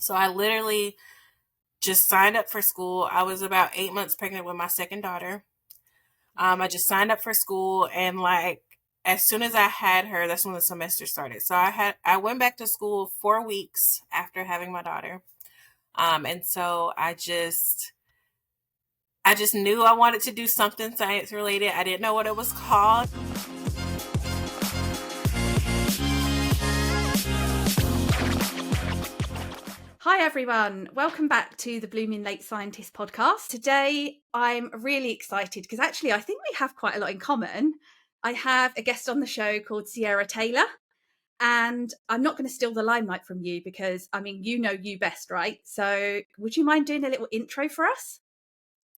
So I literally just signed up for school. I was about 8 months pregnant with my second daughter. I just signed up for school, and like as soon as I had her, that's when the semester started. So I went back to school 4 weeks after having my daughter. And so I just knew I wanted to do something science related. I didn't know what it was called. Hi everyone, welcome back to the Blooming Late Scientist podcast. Today I'm really excited because actually I think we have quite a lot in common. I have a guest on the show called Ciara Taylor, and I'm not going to steal the limelight from you because you know you best, right? So would you mind doing a little intro for us?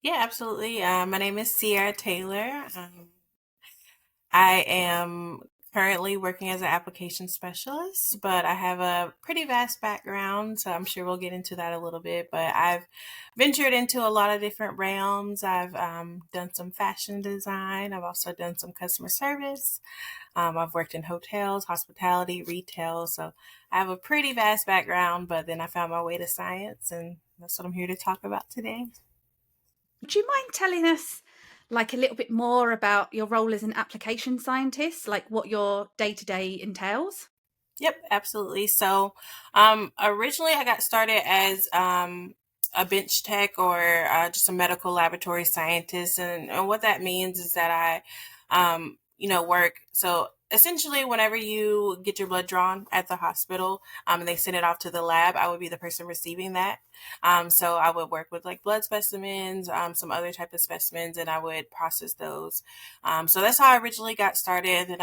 Yeah, absolutely. My name is Ciara Taylor. I am currently working as an application specialist, but I have a pretty vast background, so I'm sure we'll get into that a little bit. But I've ventured into a lot of different realms. I've done some fashion design, I've also done some customer service. I've worked in hotels, hospitality, retail, so I have a pretty vast background, but then I found my way to science, and that's what I'm here to talk about today. Would you mind telling us like a little bit more about your role as an application scientist, like what your day-to-day entails? Yep, absolutely. So, originally I got started as a bench tech or just a medical laboratory scientist, and what that means is that work. So essentially, whenever you get your blood drawn at the hospital, and they send it off to the lab, I would be the person receiving that. So I would work with like blood specimens, some other type of specimens, and I would process those. So that's how I originally got started. Then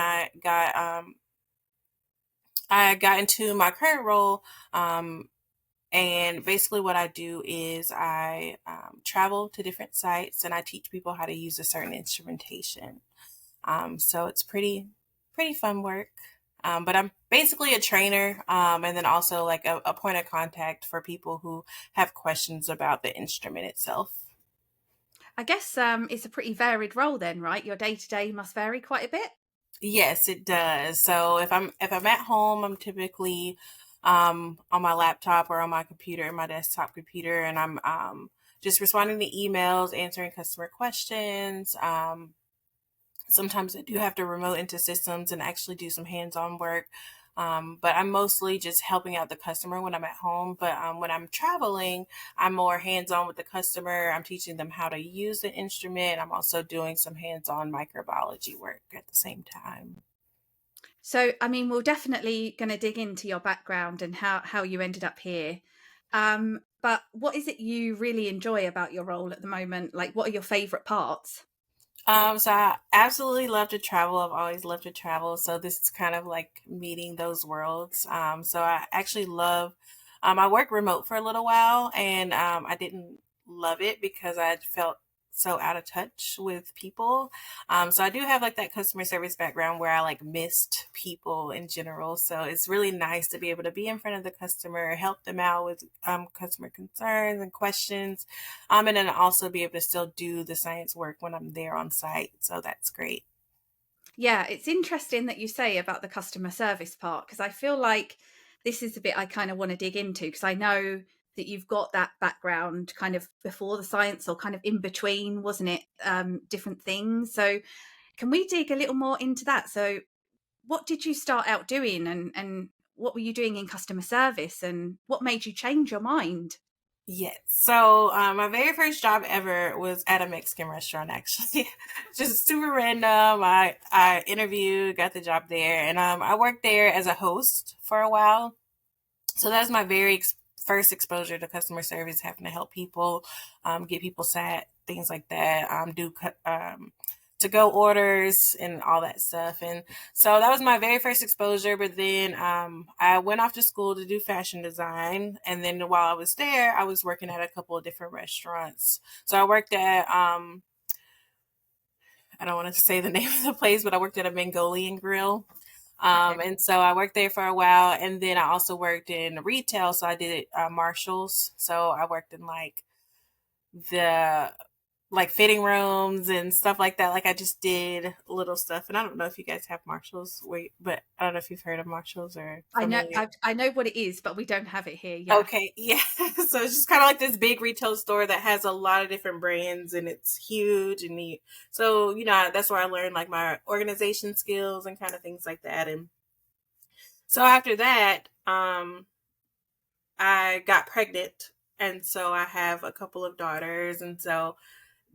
I got into my current role, and basically what I do is I travel to different sites and I teach people how to use a certain instrumentation. So it's pretty fun work. But I'm basically a trainer, and then also like a point of contact for people who have questions about the instrument itself. I guess it's a pretty varied role then, right? Your day-to-day must vary quite a bit. Yes, it does. So if I'm at home, I'm typically on my laptop or on my computer, my desktop computer, and I'm just responding to emails, answering customer questions. Sometimes I do have to remote into systems and actually do some hands-on work. But I'm mostly just helping out the customer when I'm at home. But when I'm traveling, I'm more hands-on with the customer. I'm teaching them how to use the instrument. I'm also doing some hands-on microbiology work at the same time. So, we're definitely going to dig into your background and how you ended up here. But what is it you really enjoy about your role at the moment? Like, what are your favorite parts? So I absolutely love to travel. I've always loved to travel. So this is kind of like meeting those worlds. So I actually love, I worked remote for a little while, and I didn't love it because I felt so out of touch with people. So I do have like that customer service background where I like missed people in general. So it's really nice to be able to be in front of the customer, help them out with customer concerns and questions, and then also be able to still do the science work when I'm there on site. So that's great. Yeah, it's interesting that you say about the customer service part because I feel like this is the bit I kind of want to dig into because I know that you've got that background kind of before the science or kind of in between, wasn't it? Different things. So, can we dig a little more into that? So, what did you start out doing and what were you doing in customer service and what made you change your mind? Yes. So my very first job ever was at a Mexican restaurant, actually. Just super random. I interviewed, got the job there, and I worked there as a host for a while. So that was my first exposure to customer service, having to help people, get people sat, things like that, do to go orders and all that stuff. And so that was my very first exposure. But then I went off to school to do fashion design. And then while I was there, I was working at a couple of different restaurants. So I worked at, I don't want to say the name of the place, but I worked at a Mongolian grill. Okay. And so I worked there for a while, and then I also worked in retail. So I did Marshalls. So I worked in like the like fitting rooms and stuff like that. Like I just did little stuff, and I don't know if you guys have Marshalls, wait, but I don't know if you've heard of Marshalls or I know familiar. I know what it is, but we don't have it here. Yeah. Okay, yeah. So it's just kind of like this big retail store that has a lot of different brands, and it's huge and neat. So that's where I learned like my organization skills and kind of things like that. And so after that, I got pregnant, and so I have a couple of daughters, and so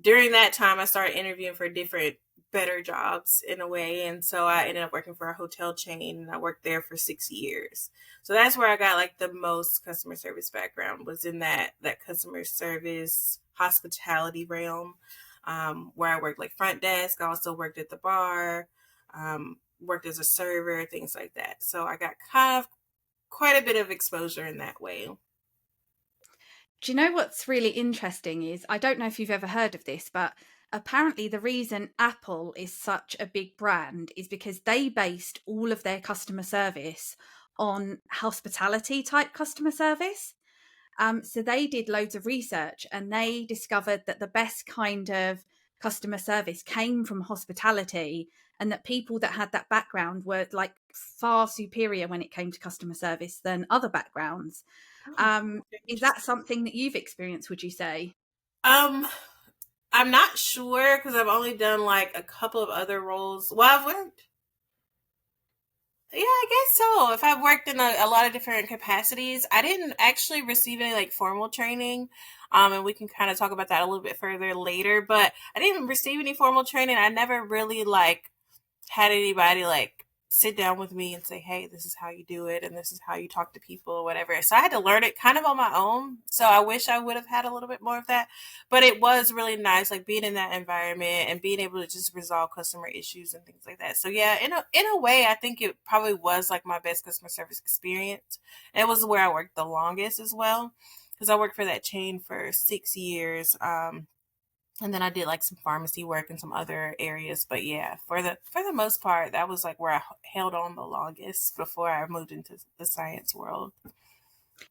during that time, I started interviewing for different better jobs in a way. And so I ended up working for a hotel chain, and I worked there for 6 years. So that's where I got like the most customer service background, was in that customer service hospitality realm, where I worked like front desk. I also worked at the bar, worked as a server, things like that. So I got kind of quite a bit of exposure in that way. Do you know what's really interesting is, I don't know if you've ever heard of this, but apparently the reason Apple is such a big brand is because they based all of their customer service on hospitality type customer service. So they did loads of research and they discovered that the best kind of customer service came from hospitality, and that people that had that background were like far superior when it came to customer service than other backgrounds. Oh, Is that interesting. something that you've experienced, would you say? Um, I'm not sure because I've only done like a couple of other roles. Well, I've worked. Yeah, I guess so. If I've worked in a lot of different capacities, I didn't actually receive any like formal training. And we can kind of talk about that a little bit further later. But I didn't receive any formal training. I never really like had anybody like sit down with me and say, hey, this is how you do it and this is how you talk to people or whatever. So I had to learn it kind of on my own. So I wish I would have had a little bit more of that. But it was really nice, like being in that environment and being able to just resolve customer issues and things like that. So yeah, in a way, I think it probably was like my best customer service experience. And it was where I worked the longest as well. Because I worked for that chain for 6 years. And then I did like some pharmacy work in some other areas. But yeah, for the most part, that was like where I held on the longest before I moved into the science world.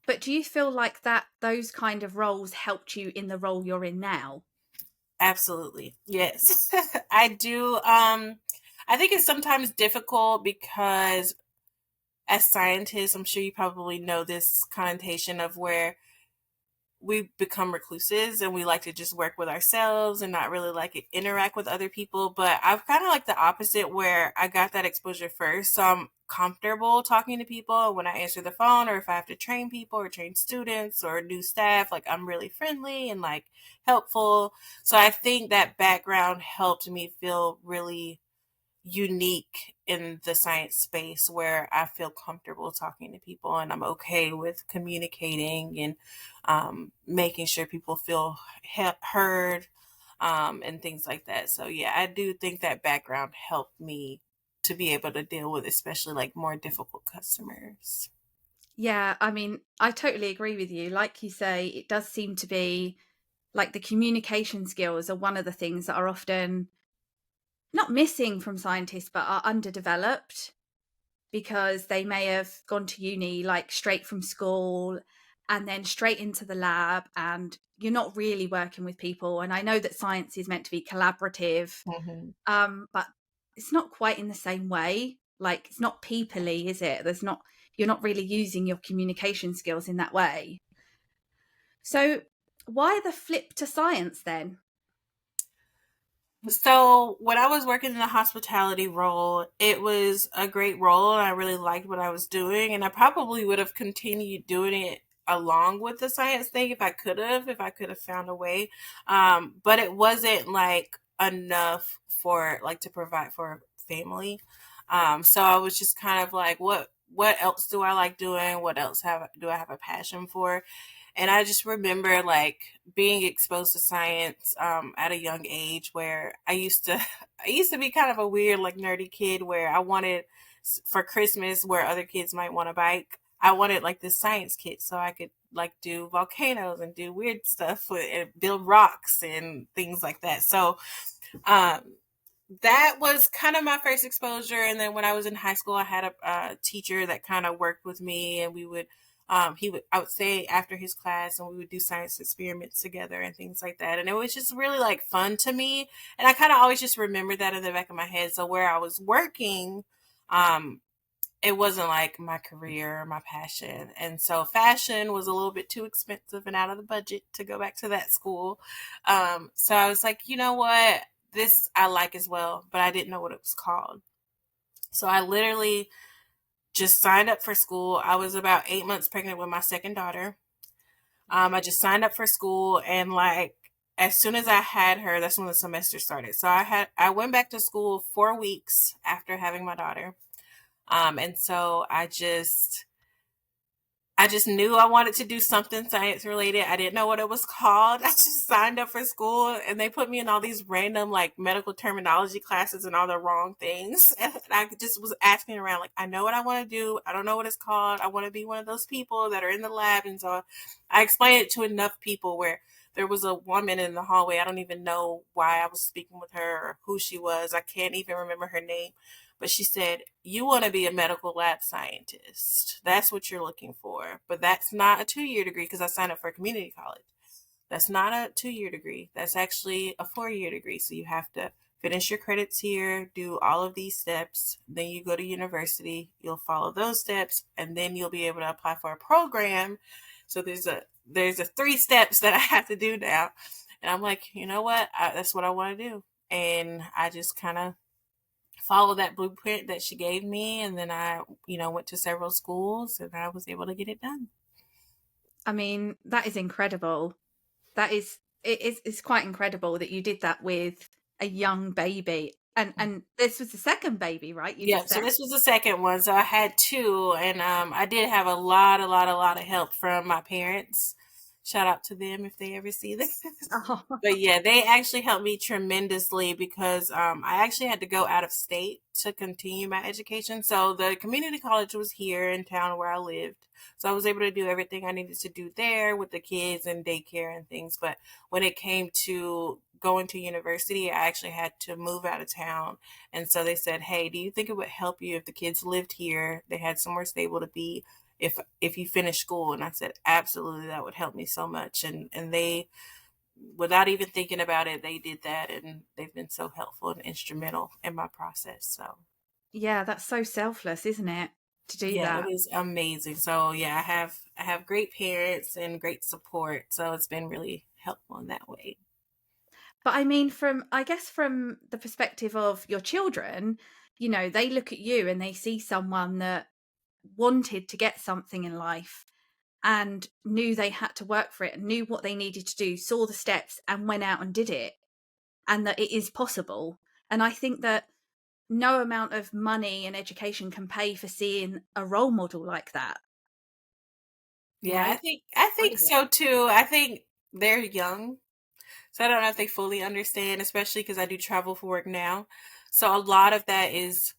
But do you feel like that those kind of roles helped you in the role you're in now? Absolutely. Yes. I do. I think it's sometimes difficult because as scientists, I'm sure you probably know this connotation of where we become recluses and we like to just work with ourselves and not really like interact with other people. But I've kind of like the opposite, where I got that exposure first. So I'm comfortable talking to people when I answer the phone, or if I have to train people or train students or new staff, like I'm really friendly and like helpful. So I think that background helped me feel really unique in the science space, where I feel comfortable talking to people and I'm okay with communicating and making sure people feel heard, and things like that. So, yeah, I do think that background helped me to be able to deal with especially like more difficult customers. Yeah, I mean, I totally agree with you. Like you say, it does seem to be like the communication skills are one of the things that are often not missing from scientists, but are underdeveloped because they may have gone to uni like straight from school and then straight into the lab, and you're not really working with people. And I know that science is meant to be collaborative, Hmm. but it's not quite in the same way. Like, it's not peoply, is it? You're not really using your communication skills in that way. So why the flip to science then? So when I was working in the hospitality role, it was a great role and I really liked what I was doing. And I probably would have continued doing it along with the science thing if I could have found a way. But it wasn't like enough for like to provide for a family. So I was just kind of like, what else do I like doing? What else do I have a passion for? And I just remember like being exposed to science at a young age, where I used to be kind of a weird like nerdy kid, where I wanted for Christmas, where other kids might want a bike, I wanted like this science kit so I could like do volcanoes and do weird stuff with and build rocks and things like that. So um, that was kind of my first exposure. And then when I was in high school, I had a teacher that kind of worked with me, and we would I would stay after his class and we would do science experiments together and things like that. And it was just really like fun to me. And I kind of always just remember that in the back of my head. So where I was working, um, it wasn't like my career or my passion. And so fashion was a little bit too expensive and out of the budget to go back to that school. So I was like, you know what? This I like as well, but I didn't know what it was called. So I literally just signed up for school. I was about 8 months pregnant with my second daughter. I just signed up for school, and like as soon as I had her, that's when the semester started. So I went back to school 4 weeks after having my daughter. And so I just knew I wanted to do something science related. I didn't know what it was called. I just signed up for school and they put me in all these random like medical terminology classes and all the wrong things. And I just was asking around like, I know what I want to do. I don't know what it's called. I want to be one of those people that are in the lab. And so I explained it to enough people where there was a woman in the hallway. I don't even know why I was speaking with her or who she was. I can't even remember her name. But she said, you want to be a medical lab scientist. That's what you're looking for. But that's not a 2 year degree because I signed up for a community college. That's not a 2 year degree. That's actually a 4 year degree. So you have to finish your credits here, do all of these steps. Then you go to university, you'll follow those steps, and then you'll be able to apply for a program. So there's a 3 steps that I have to do now. And I'm like, you know what? That's what I want to do. And I just kind of follow that blueprint that she gave me, and then I went to several schools and I was able to get it done. I mean, that is incredible. That is it's quite incredible that you did that with a young baby. And this was the second baby, right? You Yeah, just so said. this was the second one. So I had two, and I did have a lot of help from my parents. Shout out to them if they ever see this. Oh, But yeah, they actually helped me tremendously because I actually had to go out of state to continue my education. So the community college was here in town where I lived. So I was able to do everything I needed to do there with the kids and daycare and things. But when it came to going to university, I actually had to move out of town. And so they said, "Hey, do you think it would help you if the kids lived here? They had somewhere stable to be if you finish school?" And I said, "Absolutely, that would help me so much." And they, without even thinking about it, they did that, and they've been so helpful and instrumental in my process. So yeah, that's so selfless, isn't it? To do yeah, it that. is amazing. So yeah, I have great parents and great support. So it's been really helpful in that way. But I mean, I guess from the perspective of your children, they look at you and they see someone that wanted to get something in life and knew they had to work for it and knew what they needed to do, saw the steps and went out and did it, and that it is possible. And I think that no amount of money and education can pay for seeing a role model like that. Yeah, I think It's I think brilliant. so too. I think they're young. So I don't know if they fully understand, especially because I do travel for work now. So a lot of that is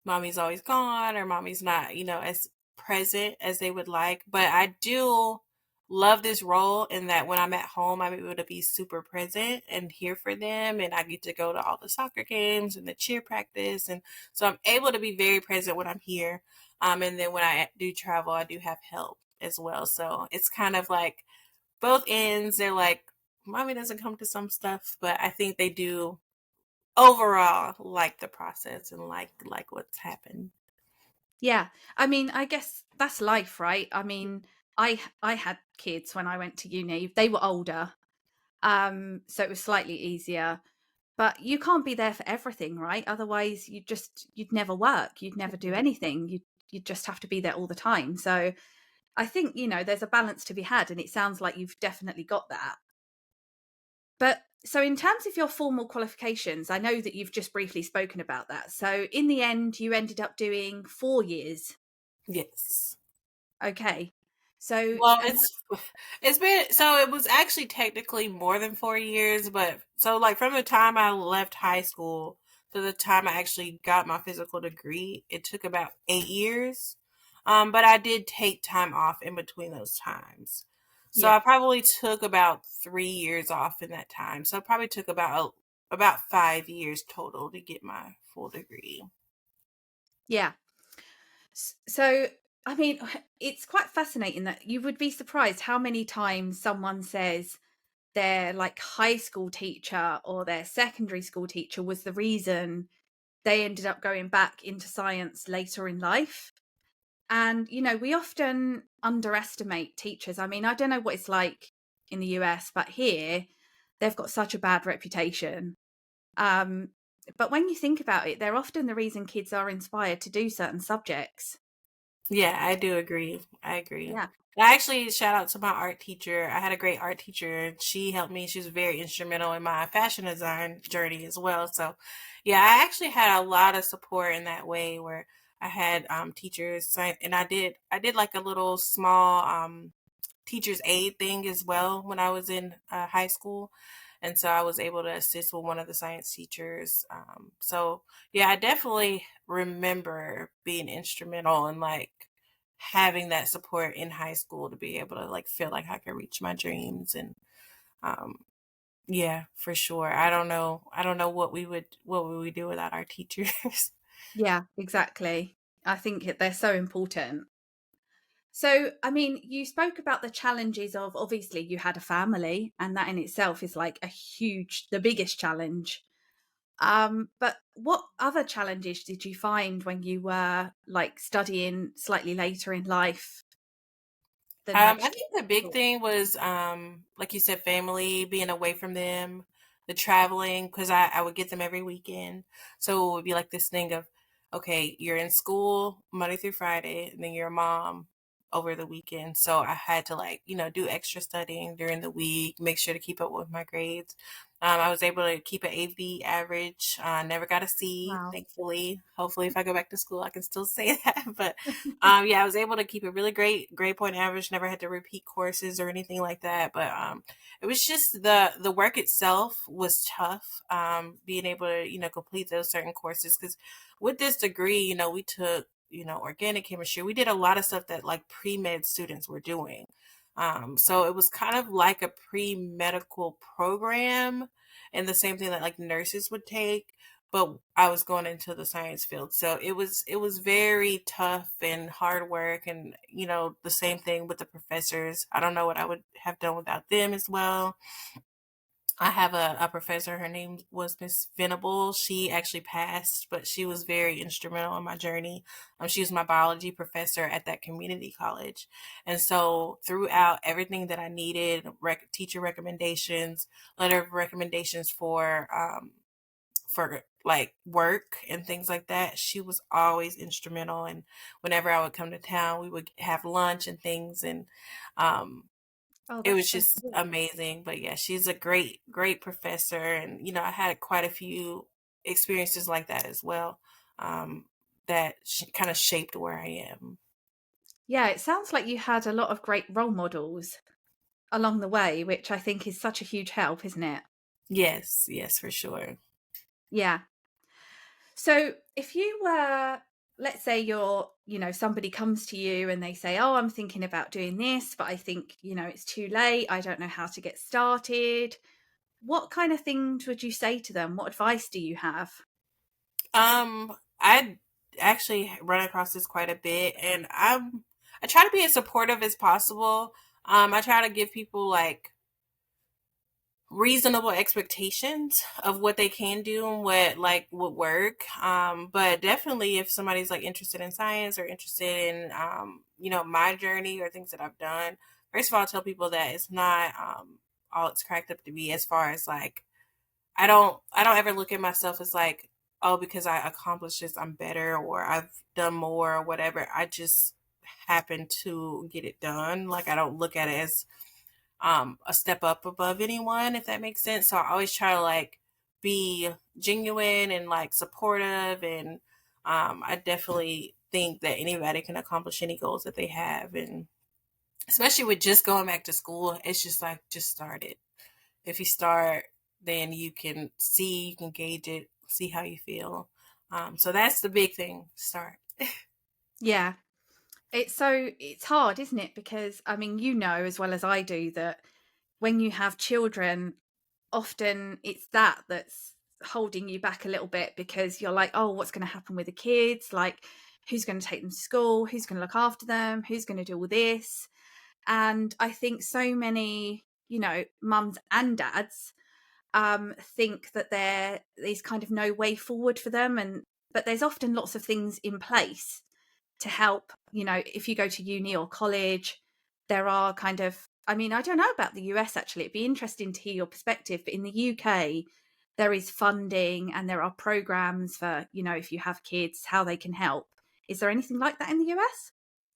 mommy's always gone or mommy's not, as present as they would like. But I do love this role in that when I'm at home, I'm able to be super present and here for them. And I get to go to all the soccer games and the cheer practice. And so I'm able to be very present when I'm here. And then when I do travel, I do have help as well. So it's kind of like both ends. They're like, mommy doesn't come to some stuff, but I think they do overall like the process and like what's happened. Yeah. I mean, I guess that's life, right? I mean, I had kids when I went to uni. They were older. So it was slightly easier. But you can't be there for everything, right? Otherwise you'd never work. You'd never do anything. You'd just have to be there all the time. So I think, there's a balance to be had, and it sounds like you've definitely got that. But so in terms of your formal qualifications, I know that you've just briefly spoken about that. So in the end, you ended up doing 4 years. Yes. Okay. So, Well, and it's been, so it was actually technically more than 4 years, but so like from the time I left high school to the time I actually got my physical degree, it took about 8 years. But I did take time off in between those times. So yeah, I probably took about 3 years off in that time. So it probably took about 5 years total to get my full degree. yeah. So I mean, it's quite fascinating that you would be surprised how many times someone says their like high school teacher or their secondary school teacher was the reason they ended up going back into science later in life. And, we often underestimate teachers. I mean, I don't know what it's like in the US, but here they've got such a bad reputation. Um, but when you think about it, they're often the reason kids are inspired to do certain subjects. Yeah, I do agree. I agree. Yeah. I actually shout out to my art teacher. I had a great art teacher. She helped me. She was very instrumental in my fashion design journey as well. So, yeah, I actually had a lot of support in that way where I had teachers and I did like a little small teacher's aid thing as well when I was in high school. And so I was able to assist with one of the science teachers. So yeah, I definitely remember being instrumental in like having that support in high school to be able to like feel like I could reach my dreams. And um, yeah, for sure. I don't know what we would do without our teachers. Yeah, exactly. I think they're so important. So, I mean, you spoke about the challenges of obviously you had a family, and that in itself is like the biggest challenge. But what other challenges did you find when you were like studying slightly later in life than like I think the big school? thing was, like you said, family, being away from them, the traveling, because I would get them every weekend. So it would be like this thing of, okay, you're in school Monday through Friday, and then you're a mom over the weekend. So I had to like, do extra studying during the week, make sure to keep up with my grades. I was able to keep an AB average. Never got a C, Wow. thankfully. Hopefully, if I go back to school, I can still say that. But yeah, I was able to keep a really great grade point average. Never had to repeat courses or anything like that. But it was just the work itself was tough. Being able to complete those certain courses because with this degree, we took organic chemistry. We did a lot of stuff that like pre med students were doing. So it was kind of like a pre medical program, and the same thing that like nurses would take, but I was going into the science field. So it was very tough and hard work, and the same thing with the professors. I don't know what I would have done without them as well. I have a professor, her name was Miss Venable. She actually passed, but she was very instrumental in my journey. She was my biology professor at that community college. And so throughout everything that I needed, teacher recommendations, letter of recommendations for like work and things like that. She was always instrumental, and whenever I would come to town, we would have lunch and things, and um, Oh, it that's was so just cool. amazing. But yeah, she's a great, great professor, and I had quite a few experiences like that as well. Um, that kind of shaped where I am. Yeah, it sounds like you had a lot of great role models along the way, which I think is such a huge help, isn't it? Yes, yes, for sure. Yeah. So if you were, let's say somebody comes to you and they say, "Oh, I'm thinking about doing this, but I think, it's too late. I don't know how to get started." What kind of things would you say to them? What advice do you have? I actually run across this quite a bit, and I try to be as supportive as possible. I try to give people like reasonable expectations of what they can do and what like would work. But definitely if somebody's like interested in science or interested in my journey or things that I've done, first of all, I tell people that it's not all it's cracked up to be as far as like I don't ever look at myself as like, oh, because I accomplished this, I'm better or I've done more or whatever. I just happen to get it done. Like I don't look at it as a step up above anyone, if that makes sense. So I always try to like be genuine and like supportive, and I definitely think that anybody can accomplish any goals that they have, and especially with just going back to school, it's just like just start it. If you start, then you can gauge it, see how you feel. So that's the big thing. Start. Yeah. It's hard, isn't it? Because I mean, as well as I do that when you have children, often it's that's holding you back a little bit because you're like, oh, what's going to happen with the kids? Like, who's going to take them to school, who's going to look after them, who's going to do all this. And I think so many, mums and dads think that there is kind of no way forward for them, but there's often lots of things in place to help. If you go to uni or college, there are kind of, I mean, I don't know about the US actually, it'd be interesting to hear your perspective, but in the UK there is funding and there are programs for, if you have kids, how they can help. Is there anything like that in the US?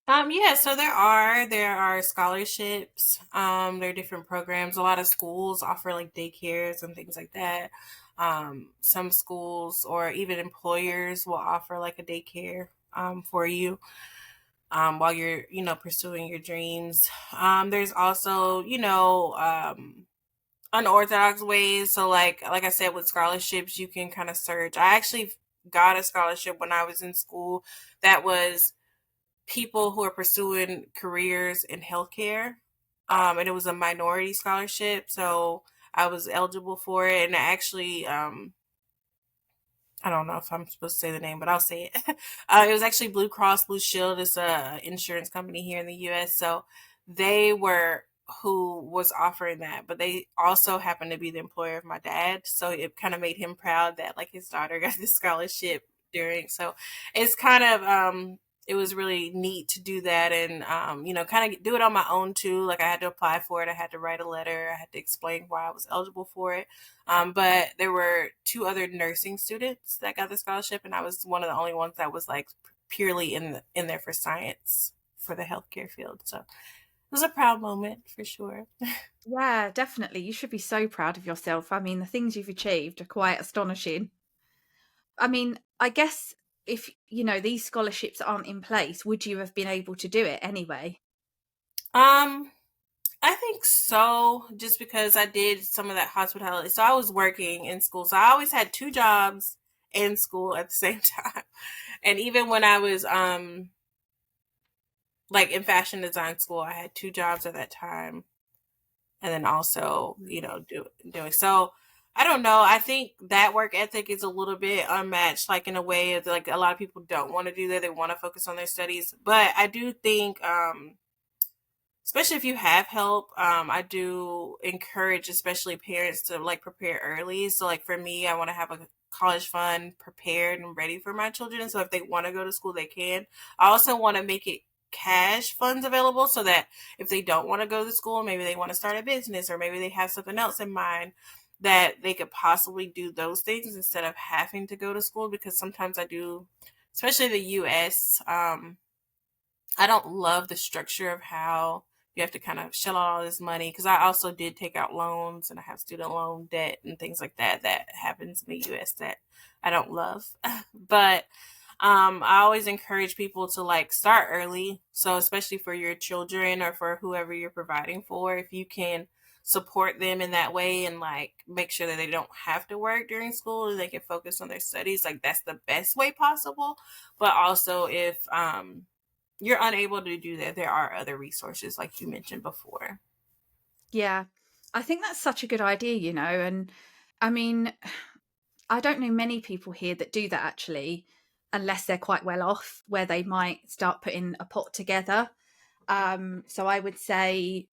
Yeah, so there are scholarships. There are different programs. A lot of schools offer like daycares and things like that. Some schools or even employers will offer like a daycare for you while you're pursuing your dreams. There's also unorthodox ways. So like I said, with scholarships, you can kind of search. I actually got a scholarship when I was in school that was people who are pursuing careers in healthcare. And it was a minority scholarship, so I was eligible for it. And I actually, I don't know if I'm supposed to say the name, but I'll say it. It was actually Blue Cross Blue Shield. It's a insurance company here in the U.S. So they were who was offering that, but they also happened to be the employer of my dad. So it kind of made him proud that like his daughter got this scholarship during. So it's kind of it was really neat to do that and kind of do it on my own too. Like I had to apply for it. I had to write a letter. I had to explain why I was eligible for it. But there were two other nursing students that got the scholarship, and I was one of the only ones that was like purely in there for science for the healthcare field. So it was a proud moment for sure. Yeah, definitely. You should be so proud of yourself. I mean, the things you've achieved are quite astonishing. I mean, I guess if, these scholarships aren't in place, would you have been able to do it anyway? Um, I think so, just because I did some of that hospitality. So I was working in school, so I always had two jobs in school at the same time. And even when I was like in fashion design school, I had two jobs at that time, and then also doing so. I don't know. I think that work ethic is a little bit unmatched, like in a way of like a lot of people don't want to do that. They want to focus on their studies, but I do think especially if you have help, I do encourage especially parents to like prepare early. So like for me, I want to have a college fund prepared and ready for my children, so if they want to go to school they can. I also want to make it cash funds available so that if they don't want to go to school, maybe they want to start a business or maybe they have something else in mind, that they could possibly do those things instead of having to go to school. Because sometimes I do, especially the US, I don't love the structure of how you have to kind of shell out all this money, because I also did take out loans and I have student loan debt and things like that that happens in the US that I don't love. But I always encourage people to like start early. So especially for your children or for whoever you're providing for, if you can support them in that way and like make sure that they don't have to work during school and they can focus on their studies, like that's the best way possible. But also if you're unable to do that, there are other resources like you mentioned before. Yeah, I think that's such a good idea, and I mean, I don't know many people here that do that actually, unless they're quite well off, where they might start putting a pot together. So I would say,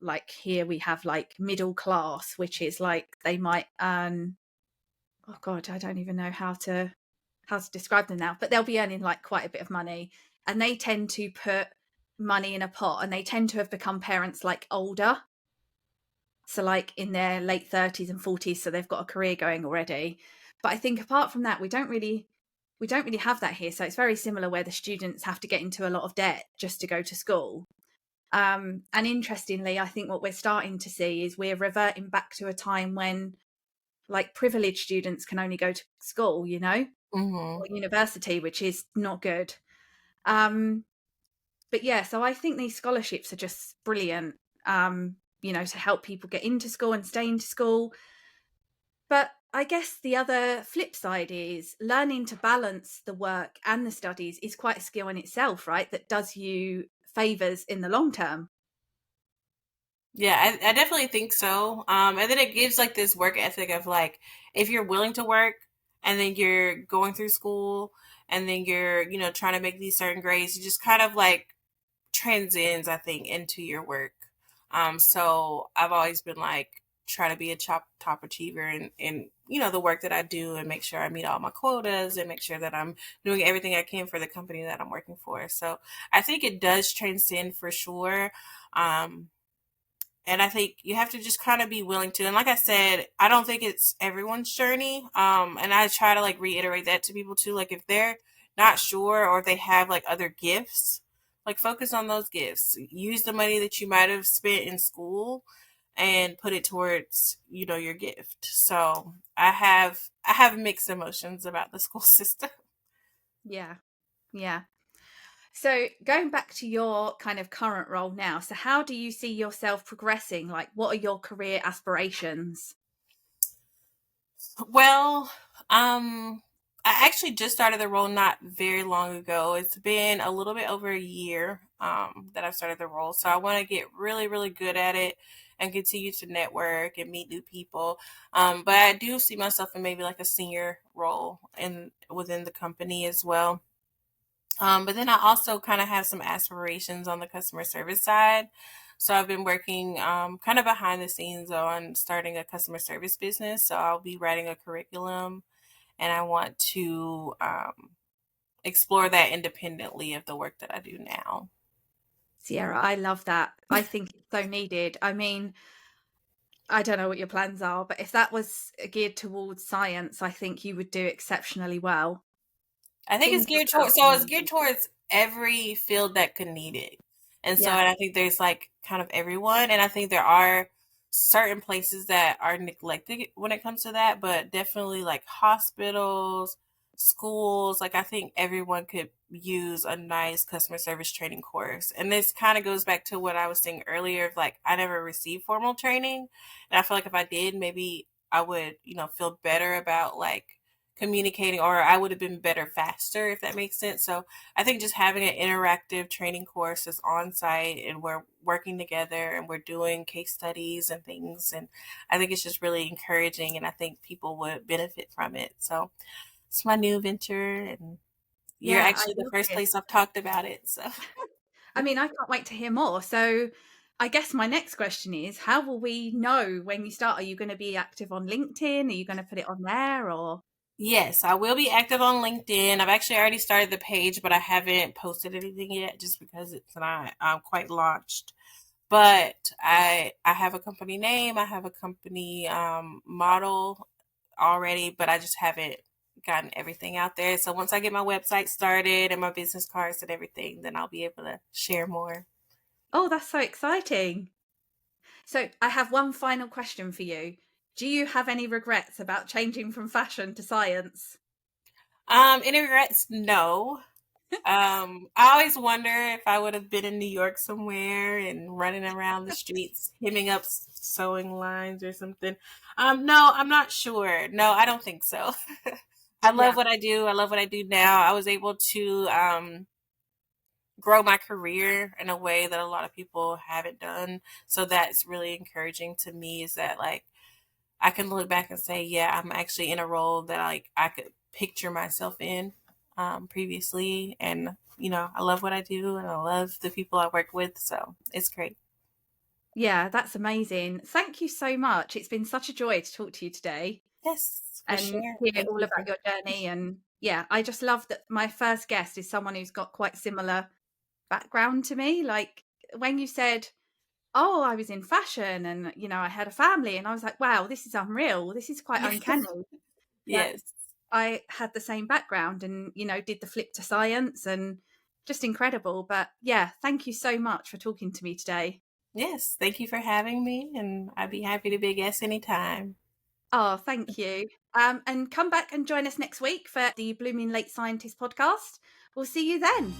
like here we have like middle class, which is like they might earn, oh God, I don't even know how to describe them now, but they'll be earning like quite a bit of money, and they tend to put money in a pot, and they tend to have become parents like older, so like in their late 30s and 40s, so they've got a career going already. But I think apart from that, we don't really have that here. So it's very similar, where the students have to get into a lot of debt just to go to school. And interestingly, I think what we're starting to see is we're reverting back to a time when like privileged students can only go to school, Hmm. or university, which is not good. Um, but yeah, so I think these scholarships are just brilliant, to help people get into school and stay into school. But I guess the other flip side is learning to balance the work and the studies is quite a skill in itself, right? That does you favors in the long term. Yeah, I definitely think so. And then it gives like this work ethic of like if you're willing to work and then you're going through school and then you're, trying to make these certain grades. You just kind of like transcends, I think, into your work. So I've always been like try to be a top achiever in the work that I do, and make sure I meet all my quotas and make sure that I'm doing everything I can for the company that I'm working for. So I think it does transcend for sure. Um, and I think you have to just kind of be willing to. And like I said, I don't think it's everyone's journey. And I try to like reiterate that to people too. Like if they're not sure or if they have like other gifts, like focus on those gifts. Use the money that you might have spent in school and put it towards, your gift. So I have mixed emotions about the school system. Yeah. Yeah. So going back to your kind of current role now, so how do you see yourself progressing? Like, what are your career aspirations? Well, I actually just started the role not very long ago. It's been a little bit over a year that I've started the role. So I want to get really, really good at it and continue to network and meet new people. But I do see myself in maybe like a senior role in within the company as well. But then I also kind of have some aspirations on the customer service side. So I've been working kind of behind the scenes on starting a customer service business. So I'll be writing a curriculum, and I want to explore that independently of the work that I do now. Sierra, I love that. I think it's so needed. I mean, I don't know what your plans are, but if that was geared towards science, I think you would do exceptionally well. I think it's Fingers geared towards crossed. so it's geared towards every field that could need it. Yeah, And I think there's like kind of everyone, and I think there are certain places that are neglected when it comes to that, but definitely like hospitals, schools, like I think everyone could use a nice customer service training course. And this kind of goes back to what I was saying earlier of like I never received formal training, and I feel like if I did, maybe I would, feel better about like communicating, or I would have been better faster, if that makes sense. So I think just having an interactive training course is on site and we're working together and we're doing case studies and things. And I think it's just really encouraging, and I think people would benefit from it. So it's my new venture, and you're yeah, I actually the love first it. place I've talked about it. So I mean, I can't wait to hear more. So, I guess my next question is, how will we know when you start? Are you going to be active on LinkedIn? Are you going to put it on there or? yes, I will be active on LinkedIn. I've actually already started the page, but I haven't posted anything yet just because it's not quite launched. But I have a company name, I have a company model already, but I just haven't gotten everything out there. So once I get my website started and my business cards and everything, then I'll be able to share more. Oh, that's so exciting. So, I have one final question for you. Do you have any regrets about changing from fashion to science? Any regrets? No. I always wonder if I would have been in New York somewhere and running around the streets, hemming up sewing lines or something. No, I'm not sure. No, I don't think so. I Yeah. love what I do. I love what I do now. I was able to grow my career in a way that a lot of people haven't done. So that's really encouraging to me, is that like I can look back and say, yeah, I'm actually in a role that like I could picture myself in previously. And, I love what I do and I love the people I work with. So it's great. Yeah, that's amazing. Thank you so much. It's been such a joy to talk to you today Yes, for and sure. hear Thank all you for about your journey. And yeah, I just love that my first guest is someone who's got quite similar background to me. Like when you said, "Oh, I was in fashion and I had a family," and I was like, "Wow, this is unreal. This is quite uncanny." That Yes. I had the same background and did the flip to science and just incredible. But yeah, thank you so much for talking to me today. Yes. Thank you for having me. And I'd be happy to be a guest anytime. Oh, thank you. And come back and join us next week for the Blooming Late Scientist podcast. We'll see you then.